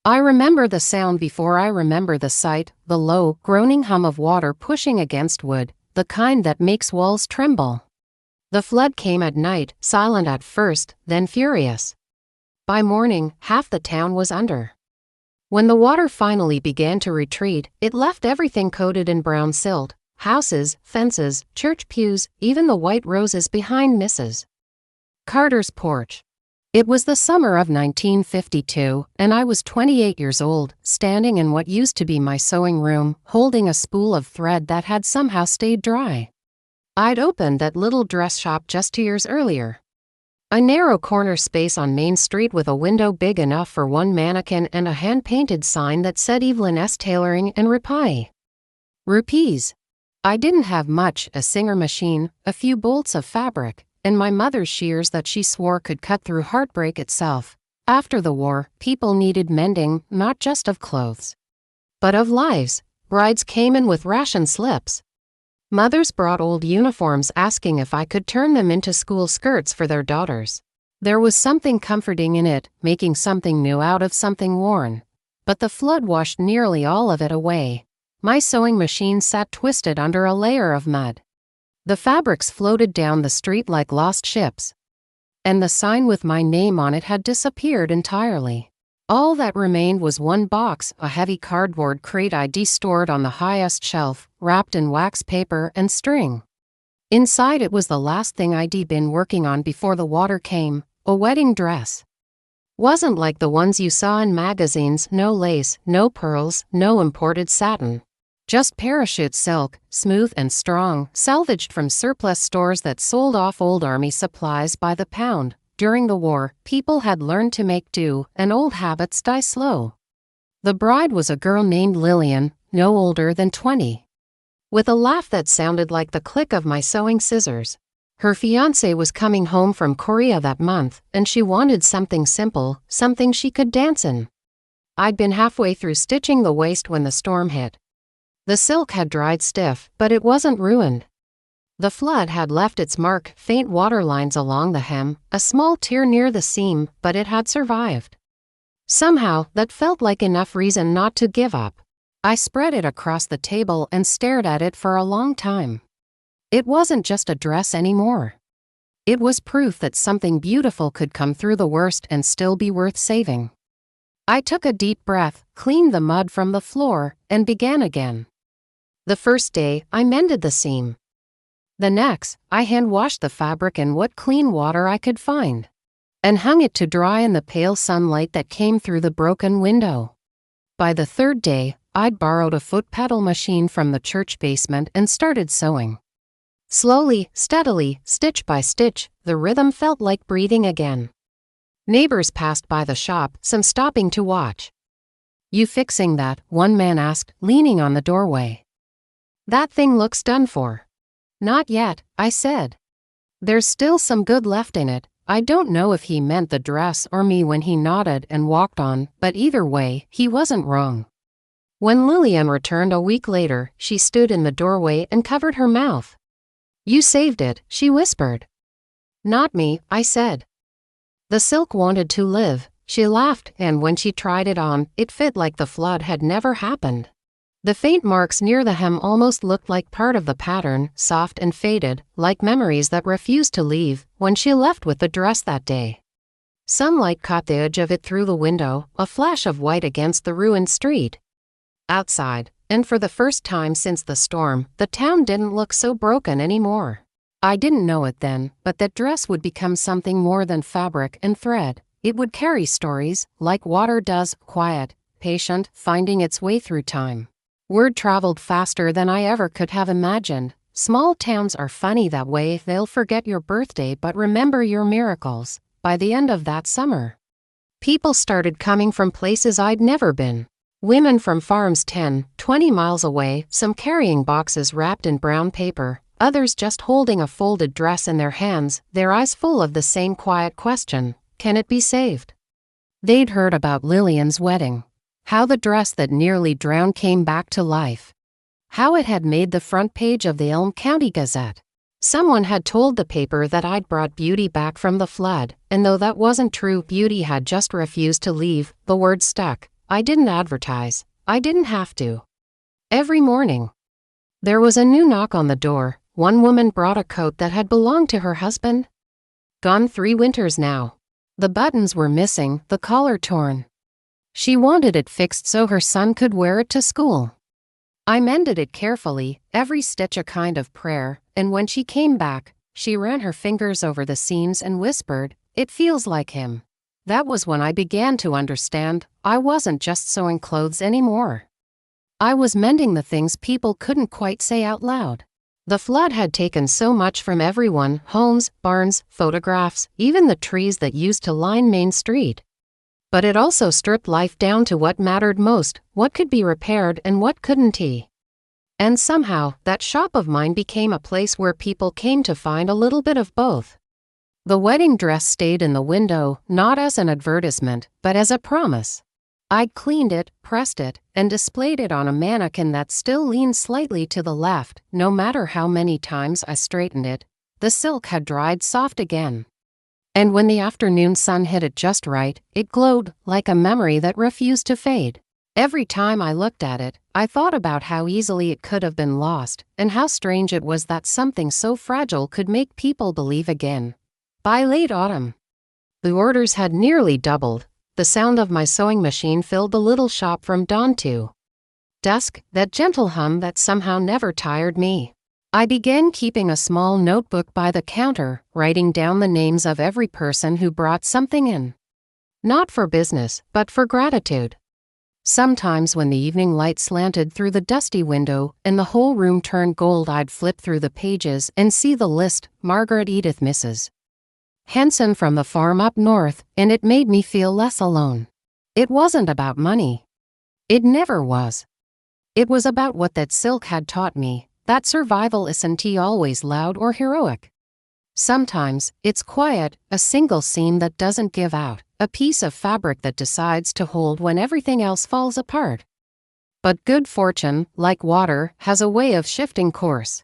I remember the sound before I remember the sight, the low, groaning hum of water pushing against wood, the kind that makes walls tremble. The flood came at night, silent at first, then furious. By morning, half the town was under. When the water finally began to retreat, it left everything coated in brown silt: houses, fences, church pews, even the white roses behind Mrs. Carter's porch. It was the summer of 1952, and I was 28 years old, standing in what used to be my sewing room, holding a spool of thread that had somehow stayed dry. I'd opened that little dress shop just 2 years earlier. A narrow corner space on Main Street with a window big enough for one mannequin and a hand-painted sign that said Evelyn S. Tailoring and Repie. Rupees. I didn't have much: a Singer machine, a few bolts of fabric, and my mother's shears that she swore could cut through heartbreak itself. After the war, people needed mending, not just of clothes, but of lives. Brides came in with ration slips. Mothers brought old uniforms asking if I could turn them into school skirts for their daughters. There was something comforting in it, making something new out of something worn. But the flood washed nearly all of it away. My sewing machine sat twisted under a layer of mud. The fabrics floated down the street like lost ships. And the sign with my name on it had disappeared entirely. All that remained was one box, a heavy cardboard crate I'd stored on the highest shelf, wrapped in wax paper and string. Inside it was the last thing I'd been working on before the water came: a wedding dress. Wasn't like the ones you saw in magazines: no lace, no pearls, no imported satin. Just parachute silk, smooth and strong, salvaged from surplus stores that sold off old army supplies by the pound. During the war, people had learned to make do, and old habits die slow. The bride was a girl named Lillian, no older than 20. With a laugh that sounded like the click of my sewing scissors. Her fiancé was coming home from Korea that month, and she wanted something simple, something she could dance in. I'd been halfway through stitching the waist when the storm hit. The silk had dried stiff, but it wasn't ruined. The flood had left its mark: faint water lines along the hem, a small tear near the seam, but it had survived. Somehow, that felt like enough reason not to give up. I spread it across the table and stared at it for a long time. It wasn't just a dress anymore. It was proof that something beautiful could come through the worst and still be worth saving. I took a deep breath, cleaned the mud from the floor, and began again. The first day, I mended the seam. The next, I hand-washed the fabric in what clean water I could find, and hung it to dry in the pale sunlight that came through the broken window. By the third day, I'd borrowed a foot pedal machine from the church basement and started sewing. Slowly, steadily, stitch by stitch, the rhythm felt like breathing again. Neighbors passed by the shop, some stopping to watch. "You fixing that?" one man asked, leaning on the doorway. "That thing looks done for." "Not yet," I said. "There's still some good left in it." I don't know if he meant the dress or me when he nodded and walked on, but either way, he wasn't wrong. When Lillian returned a week later, she stood in the doorway and covered her mouth. "You saved it," she whispered. "Not me," I said. "The silk wanted to live." She laughed, and when she tried it on, it fit like the flood had never happened. The faint marks near the hem almost looked like part of the pattern, soft and faded, like memories that refused to leave. When she left with the dress that day, sunlight caught the edge of it through the window, a flash of white against the ruined street. Outside, and for the first time since the storm, the town didn't look so broken anymore. I didn't know it then, but that dress would become something more than fabric and thread. It would carry stories, like water does, quiet, patient, finding its way through time. Word traveled faster than I ever could have imagined. Small towns are funny that way: they'll forget your birthday but remember your miracles. By the end of that summer, people started coming from places I'd never been. Women from farms 10, 20 miles away, some carrying boxes wrapped in brown paper, others just holding a folded dress in their hands, their eyes full of the same quiet question: can it be saved? They'd heard about Lillian's wedding. How the dress that nearly drowned came back to life. How it had made the front page of the Elm County Gazette. Someone had told the paper that I'd brought beauty back from the flood, and though that wasn't true, beauty had just refused to leave. The word stuck. I didn't advertise. I didn't have to. Every morning, there was a new knock on the door. One woman brought a coat that had belonged to her husband. Gone 3 winters now. The buttons were missing, the collar torn. She wanted it fixed so her son could wear it to school. I mended it carefully, every stitch a kind of prayer, and when she came back, she ran her fingers over the seams and whispered, "It feels like him." That was when I began to understand I wasn't just sewing clothes anymore. I was mending the things people couldn't quite say out loud. The flood had taken so much from everyone: homes, barns, photographs, even the trees that used to line Main Street. But it also stripped life down to what mattered most, what could be repaired and what couldn't. And somehow, that shop of mine became a place where people came to find a little bit of both. The wedding dress stayed in the window, not as an advertisement, but as a promise. I'd cleaned it, pressed it, and displayed it on a mannequin that still leaned slightly to the left. No matter how many times I straightened it, the silk had dried soft again. And when the afternoon sun hit it just right, it glowed like a memory that refused to fade. Every time I looked at it, I thought about how easily it could have been lost, and how strange it was that something so fragile could make people believe again. By late autumn, the orders had nearly doubled. The sound of my sewing machine filled the little shop from dawn to dusk, that gentle hum that somehow never tired me. I began keeping a small notebook by the counter, writing down the names of every person who brought something in. Not for business, but for gratitude. Sometimes when the evening light slanted through the dusty window and the whole room turned gold, I'd flip through the pages and see the list: Margaret Edith Mrs. Henson from the farm up north, and it made me feel less alone. It wasn't about money. It never was. It was about what that silk had taught me, that survival isn't always loud or heroic. Sometimes, it's quiet, a single seam that doesn't give out, a piece of fabric that decides to hold when everything else falls apart. But good fortune, like water, has a way of shifting course.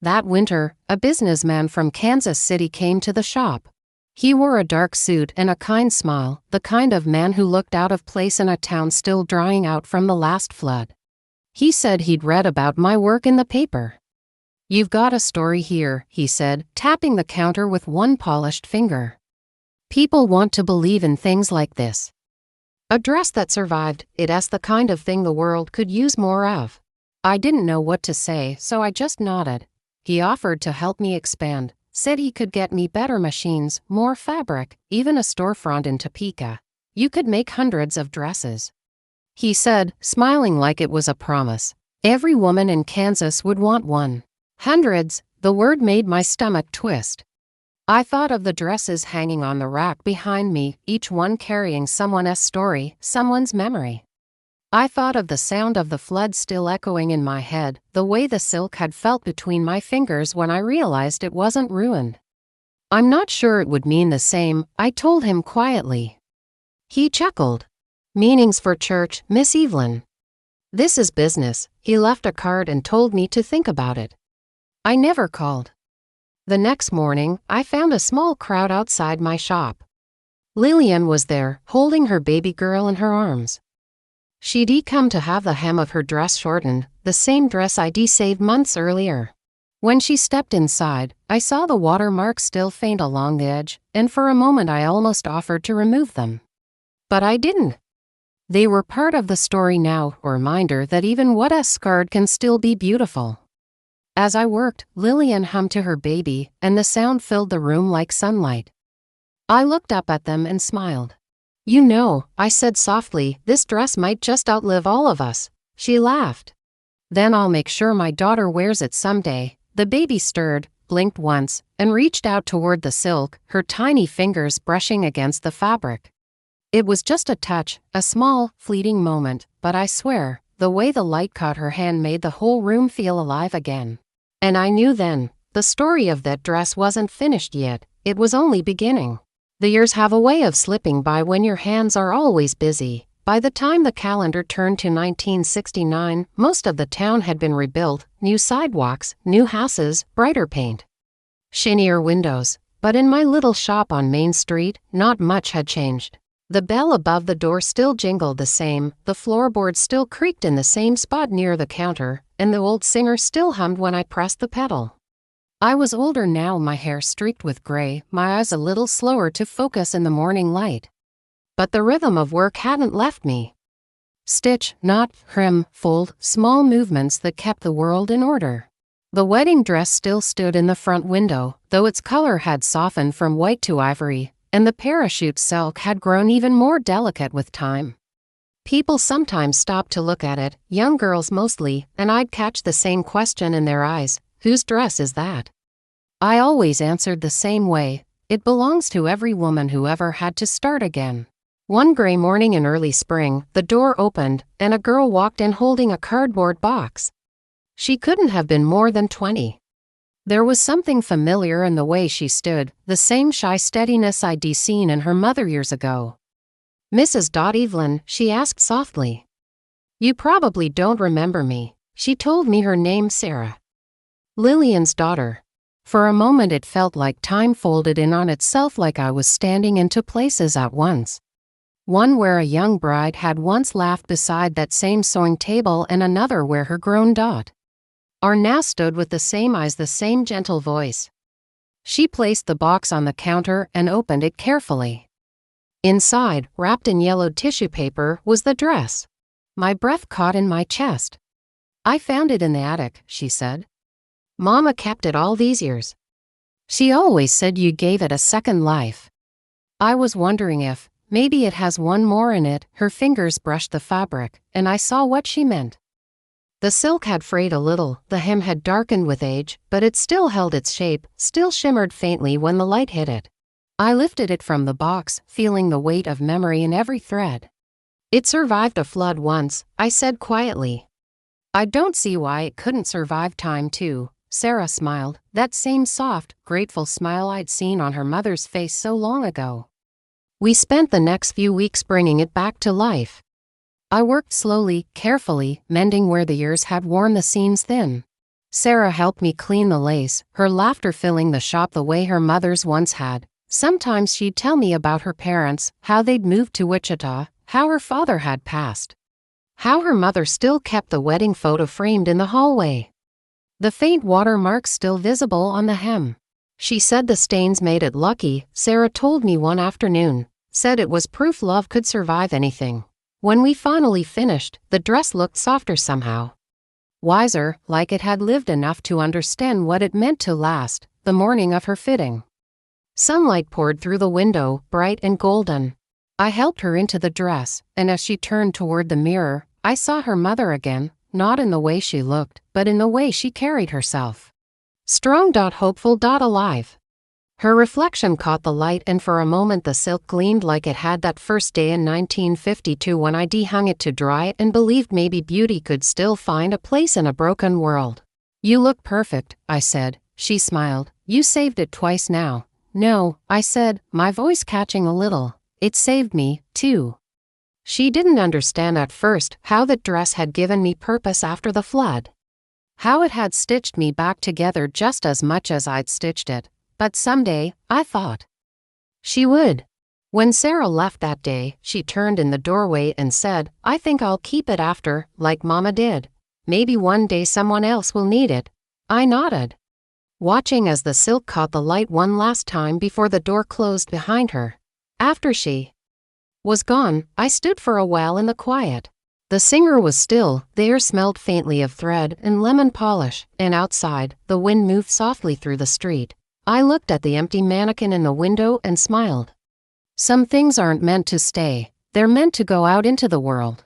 That winter, a businessman from Kansas City came to the shop. He wore a dark suit and a kind smile, the kind of man who looked out of place in a town still drying out from the last flood. He said he'd read about my work in the paper. "You've got a story here," he said, tapping the counter with one polished finger. "People want to believe in things like this. A dress that survived, it's the kind of thing the world could use more of." I didn't know what to say, so I just nodded. He offered to help me expand, said he could get me better machines, more fabric, even a storefront in Topeka. You could make hundreds of dresses. He said, smiling like it was a promise. Every woman in Kansas would want one. Hundreds, the word made my stomach twist. I thought of the dresses hanging on the rack behind me, each one carrying someone's story, someone's memory. I thought of the sound of the flood still echoing in my head, the way the silk had felt between my fingers when I realized it wasn't ruined. "I'm not sure it would mean the same," I told him quietly. He chuckled. "Meanings for church, Miss Evelyn. This is business." He left a card and told me to think about it. I never called. The next morning, I found a small crowd outside my shop. Lillian was there, holding her baby girl in her arms. She'd come to have the hem of her dress shortened, the same dress I'd saved months earlier. When she stepped inside, I saw the watermarks still faint along the edge, and for a moment I almost offered to remove them. But I didn't. They were part of the story now, a reminder that even what's scarred can still be beautiful. As I worked, Lillian hummed to her baby, and the sound filled the room like sunlight. I looked up at them and smiled. "You know," I said softly, "this dress might just outlive all of us." She laughed. "Then I'll make sure my daughter wears it someday." The baby stirred, blinked once, and reached out toward the silk, her tiny fingers brushing against the fabric. It was just a touch, a small, fleeting moment, but I swear, the way the light caught her hand made the whole room feel alive again. And I knew then, the story of that dress wasn't finished yet, it was only beginning. The years have a way of slipping by when your hands are always busy. By the time the calendar turned to 1969, most of the town had been rebuilt, new sidewalks, new houses, brighter paint, shinier windows. But in my little shop on Main Street, not much had changed. The bell above the door still jingled the same, the floorboards still creaked in the same spot near the counter, and the old singer still hummed when I pressed the pedal. I was older now, my hair streaked with gray, my eyes a little slower to focus in the morning light. But the rhythm of work hadn't left me. Stitch, knot, hem, fold, small movements that kept the world in order. The wedding dress still stood in the front window, though its color had softened from white to ivory, and the parachute silk had grown even more delicate with time. People sometimes stopped to look at it, young girls mostly, and I'd catch the same question in their eyes: whose dress is that? I always answered the same way: it belongs to every woman who ever had to start again. One gray morning in early spring, the door opened, and a girl walked in holding a cardboard box. She couldn't have been more than 20. There was something familiar in the way she stood, the same shy steadiness I'd seen in her mother years ago. "Mrs. Evelyn," she asked softly. "You probably don't remember me." She told me her name, Sarah. Lillian's daughter. For a moment it felt like time folded in on itself, like I was standing in two places at once. One where a young bride had once laughed beside that same sewing table, and another where her grown daughter now stood with the same eyes, the same gentle voice. She placed the box on the counter and opened it carefully. Inside, wrapped in yellowed tissue paper, was the dress. My breath caught in my chest. "I found it in the attic," she said. "Mama kept it all these years. She always said you gave it a second life." I was wondering if, maybe it has one more in it. Her fingers brushed the fabric, and I saw what she meant. The silk had frayed a little, the hem had darkened with age, but it still held its shape, still shimmered faintly when the light hit it. I lifted it from the box, feeling the weight of memory in every thread. "It survived a flood once," I said quietly. "I don't see why it couldn't survive time too." Sarah smiled, that same soft, grateful smile I'd seen on her mother's face so long ago. We spent the next few weeks bringing it back to life. I worked slowly, carefully, mending where the years had worn the seams thin. Sarah helped me clean the lace, her laughter filling the shop the way her mother's once had. Sometimes she'd tell me about her parents, how they'd moved to Wichita, how her father had passed, how her mother still kept the wedding photo framed in the hallway. The faint watermarks still visible on the hem. She said the stains made it lucky, Sarah told me one afternoon. Said it was proof love could survive anything. When we finally finished, the dress looked softer somehow. Wiser, like it had lived enough to understand what it meant to last. The morning of her fitting, sunlight poured through the window, bright and golden. I helped her into the dress, and as she turned toward the mirror, I saw her mother again, not in the way she looked, but in the way she carried herself. Strong, hopeful, alive. Her reflection caught the light, and for a moment the silk gleamed like it had that first day in 1952 when I hung it to dry and believed maybe beauty could still find a place in a broken world. "You look perfect," I said. She smiled. "You saved it twice now." "No," I said, my voice catching a little. "It saved me, too." She didn't understand at first how that dress had given me purpose after the flood. How it had stitched me back together just as much as I'd stitched it. But someday, I thought, she would. When Sarah left that day, she turned in the doorway and said, "I think I'll keep it after, like Mama did. Maybe one day someone else will need it." I nodded, watching as the silk caught the light one last time before the door closed behind her. After she was gone, I stood for a while in the quiet. The singer was still, the air smelled faintly of thread and lemon polish, and outside, the wind moved softly through the street. I looked at the empty mannequin in the window and smiled. Some things aren't meant to stay, they're meant to go out into the world.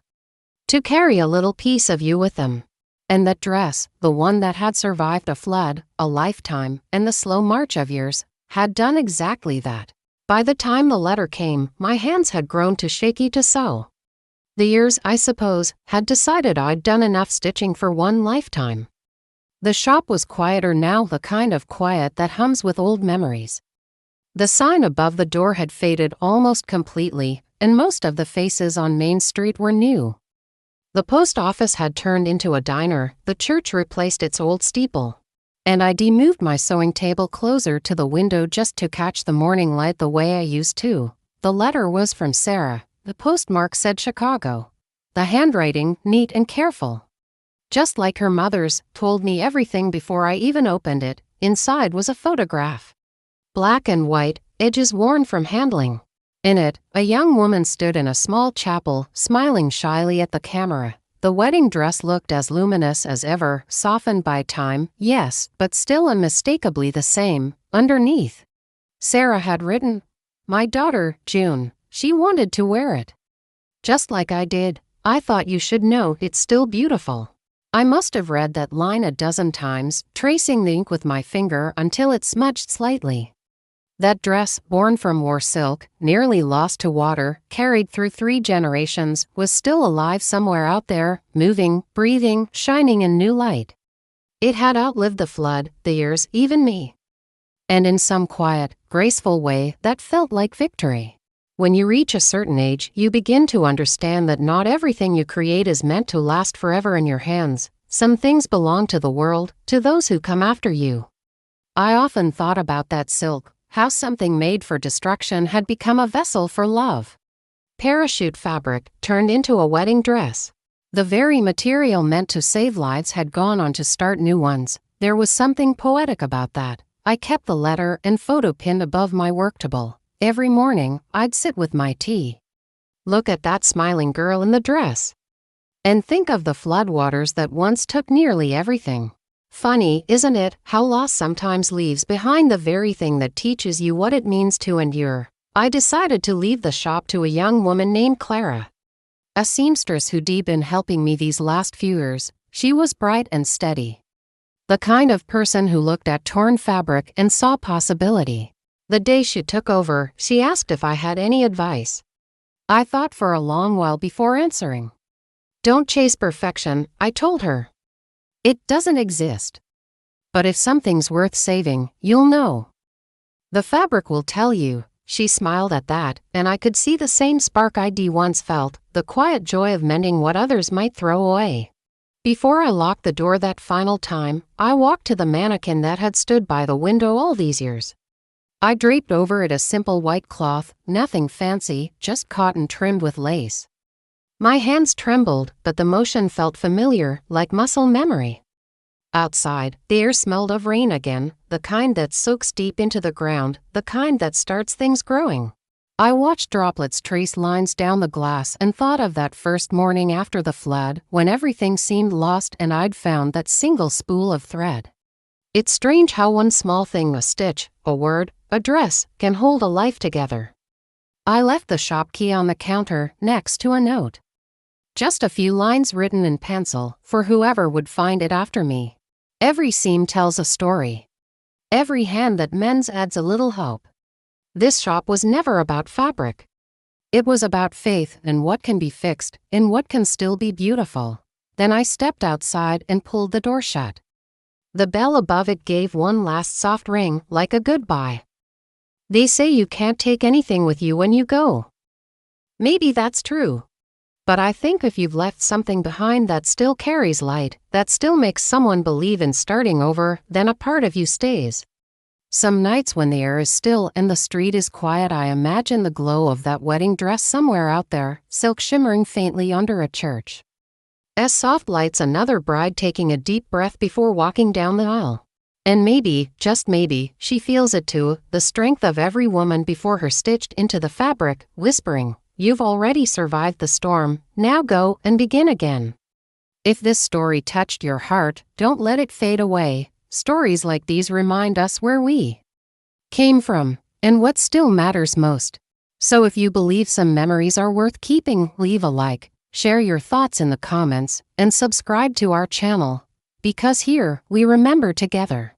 To carry a little piece of you with them. And that dress, the one that had survived a flood, a lifetime, and the slow march of years, had done exactly that. By the time the letter came, my hands had grown too shaky to sew. The years, I suppose, had decided I'd done enough stitching for one lifetime. The shop was quieter now, the kind of quiet that hums with old memories. The sign above the door had faded almost completely, and most of the faces on Main Street were new. The post office had turned into a diner, the church replaced its old steeple. And I moved my sewing table closer to the window just to catch the morning light the way I used to. The letter was from Sarah. The postmark said Chicago. The handwriting, neat and careful, just like her mother's, told me everything before I even opened it. Inside was a photograph. Black and white, edges worn from handling. In it, a young woman stood in a small chapel, smiling shyly at the camera. The wedding dress looked as luminous as ever, softened by time, yes, but still unmistakably the same. Underneath, Sarah had written, "My daughter, June. She wanted to wear it. Just like I did. I thought you should know it's still beautiful." I must have read that line a dozen times, tracing the ink with my finger until it smudged slightly. That dress, born from war silk, nearly lost to water, carried through 3 generations, was still alive somewhere out there, moving, breathing, shining in new light. It had outlived the flood, the years, even me. And in some quiet, graceful way, that felt like victory. When you reach a certain age, you begin to understand that not everything you create is meant to last forever in your hands. Some things belong to the world, to those who come after you. I often thought about that silk, how something made for destruction had become a vessel for love. Parachute fabric turned into a wedding dress. The very material meant to save lives had gone on to start new ones. There was something poetic about that. I kept the letter and photo pinned above my work table. Every morning, I'd sit with my tea. Look at that smiling girl in the dress. And think of the floodwaters that once took nearly everything. Funny, isn't it, how loss sometimes leaves behind the very thing that teaches you what it means to endure. I decided to leave the shop to a young woman named Clara, a seamstress who'd been helping me these last few years. She was bright and steady. The kind of person who looked at torn fabric and saw possibility. The day she took over, she asked if I had any advice. I thought for a long while before answering. "Don't chase perfection," I told her. "It doesn't exist. But if something's worth saving, you'll know. The fabric will tell you." She smiled at that, and I could see the same spark I'd once felt, the quiet joy of mending what others might throw away. Before I locked the door that final time, I walked to the mannequin that had stood by the window all these years. I draped over it a simple white cloth, nothing fancy, just cotton trimmed with lace. My hands trembled, but the motion felt familiar, like muscle memory. Outside, the air smelled of rain again, the kind that soaks deep into the ground, the kind that starts things growing. I watched droplets trace lines down the glass and thought of that first morning after the flood, when everything seemed lost and I'd found that single spool of thread. It's strange how one small thing, a stitch, a word, a dress, can hold a life together. I left the shop key on the counter, next to a note. Just a few lines written in pencil, for whoever would find it after me. Every seam tells a story. Every hand that mends adds a little hope. This shop was never about fabric. It was about faith in what can be fixed, in what can still be beautiful. Then I stepped outside and pulled the door shut. The bell above it gave one last soft ring, like a goodbye. They say you can't take anything with you when you go. Maybe that's true. But I think if you've left something behind that still carries light, that still makes someone believe in starting over, then a part of you stays. Some nights when the air is still and the street is quiet, I imagine the glow of that wedding dress somewhere out there, silk shimmering faintly under a church. As soft lights another bride taking a deep breath before walking down the aisle. And maybe, just maybe, she feels it too, the strength of every woman before her stitched into the fabric, whispering, "You've already survived the storm, now go and begin again." If this story touched your heart, don't let it fade away. Stories like these remind us where we came from, and what still matters most. So if you believe some memories are worth keeping, leave a like, share your thoughts in the comments, and subscribe to our channel. Because here, we remember together.